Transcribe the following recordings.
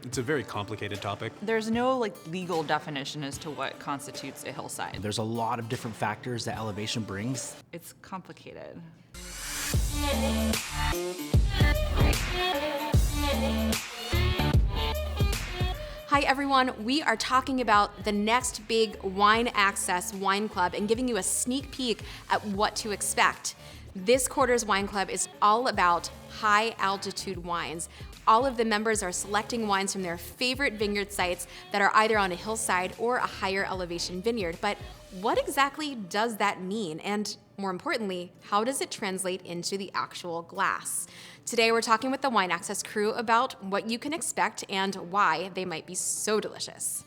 It's a very complicated topic. There's no legal definition as to what constitutes a hillside. There's a lot of different factors that elevation brings. It's complicated. Hi everyone, we are talking about the next big Wine Access Wine Club and giving you a sneak peek at what to expect. This quarter's wine club is all about high altitude wines. All of the members are selecting wines from their favorite vineyard sites that are either on a hillside or a higher elevation vineyard. But what exactly does that mean? And more importantly, how does it translate into the actual glass? Today we're talking with the Wine Access crew about what you can expect and why they might be so delicious.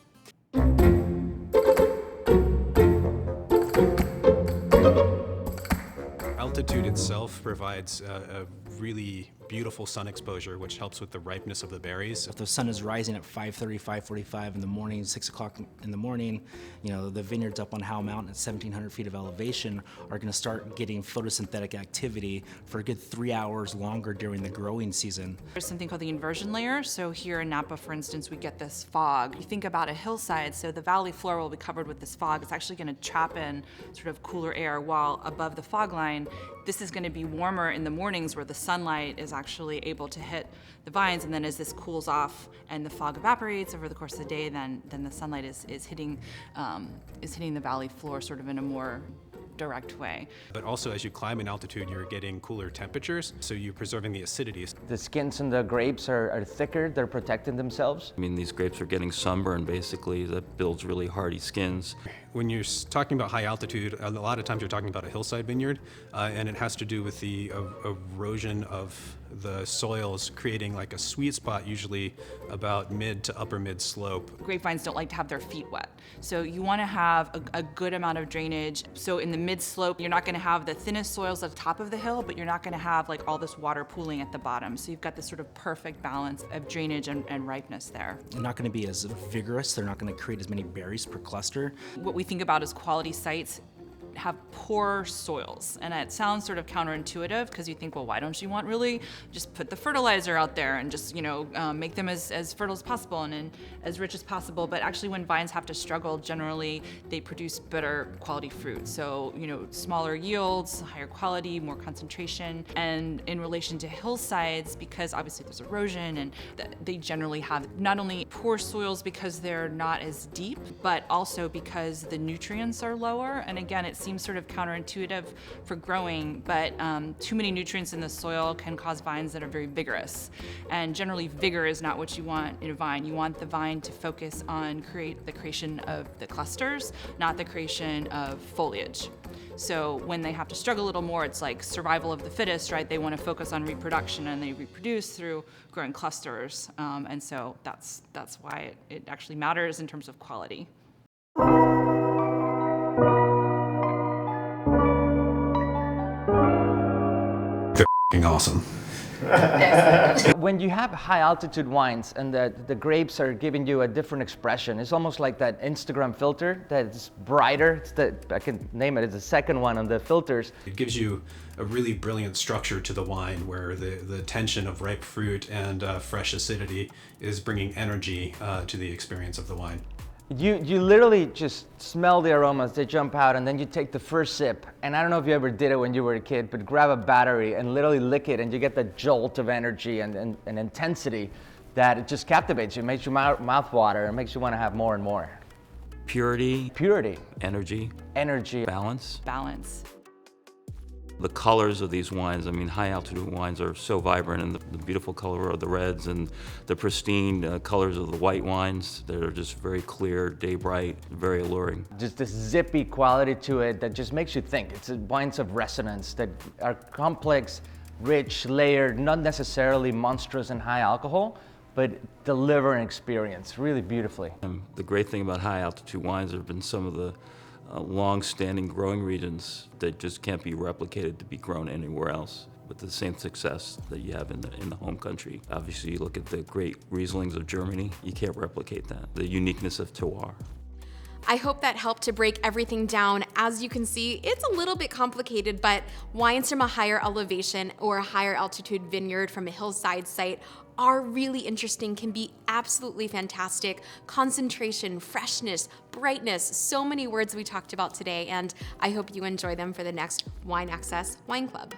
Altitude itself provides a really beautiful sun exposure, which helps with the ripeness of the berries. If the sun is rising at 5:30, 5:45 in the morning, 6 o'clock in the morning, the vineyards up on Howe Mountain at 1,700 feet of elevation are going to start getting photosynthetic activity for a good 3 hours longer during the growing season. There's something called the inversion layer. So here in Napa, for instance, we get this fog. You think about a hillside, so the valley floor will be covered with this fog. It's actually going to trap in sort of cooler air, while above the fog line, this is going to be warmer in the mornings where the sunlight is actually able to hit the vines, and then as this cools off and the fog evaporates over the course of the day, then the sunlight is hitting the valley floor sort of in a more direct way. But also as you climb in altitude, you're getting cooler temperatures, so you're preserving the acidity. The skins in the grapes are thicker, they're protecting themselves. I mean, these grapes are getting sunburn, basically, that builds really hardy skins. When you're talking about high altitude, a lot of times you're talking about a hillside vineyard, and it has to do with the erosion of the soils, creating like a sweet spot, usually about mid to upper mid slope. Grapevines don't like to have their feet wet. So you want to have a good amount of drainage. So in the mid slope, you're not going to have the thinnest soils at the top of the hill, but you're not going to have like all this water pooling at the bottom. So you've got this sort of perfect balance of drainage and ripeness there. They're not going to be as vigorous. They're not going to create as many berries per cluster. What we think about as quality sites have poor soils, and it sounds sort of counterintuitive because you think, well, why don't you want really just put the fertilizer out there and just make them as fertile as possible and as rich as possible? But actually, when vines have to struggle, generally they produce better quality fruit. So smaller yields, higher quality, more concentration. And in relation to hillsides, because obviously there's erosion, and they generally have not only poor soils because they're not as deep, but also because the nutrients are lower. And again, it seems sort of counterintuitive for growing, but too many nutrients in the soil can cause vines that are very vigorous. And generally, vigor is not what you want in a vine. You want the vine to focus on the creation of the clusters, not the creation of foliage. So when they have to struggle a little more, it's like survival of the fittest, right? They want to focus on reproduction, and they reproduce through growing clusters. And so that's why it actually matters in terms of quality. Awesome. When you have high altitude wines and the grapes are giving you a different expression, it's almost like that Instagram filter that's brighter. I can name it, it's the second one on the filters. It gives you a really brilliant structure to the wine where the tension of ripe fruit and fresh acidity is bringing energy to the experience of the wine. You literally just smell the aromas, they jump out, and then you take the first sip. And I don't know if you ever did it when you were a kid, but grab a battery and literally lick it, and you get that jolt of energy and intensity that it just captivates you. It makes your mouth water, it makes you want to have more and more. Purity. Energy. Balance. The colors of these wines, I mean, high altitude wines are so vibrant, and the beautiful color of the reds and the pristine colors of the white wines that are just very clear, day bright, very alluring. Just this zippy quality to it that just makes you think. It's wines of resonance that are complex, rich, layered, not necessarily monstrous and high alcohol, but deliver an experience really beautifully. And the great thing about high altitude wines have been some of the long-standing growing regions that just can't be replicated to be grown anywhere else with the same success that you have in the home country. Obviously, you look at the great Rieslings of Germany, you can't replicate that. The uniqueness of terroir. I hope that helped to break everything down. As you can see, it's a little bit complicated, but wines from a higher elevation or a higher altitude vineyard from a hillside site are really interesting, can be absolutely fantastic. Concentration, freshness, brightness, so many words we talked about today, and I hope you enjoy them for the next Wine Access Wine Club.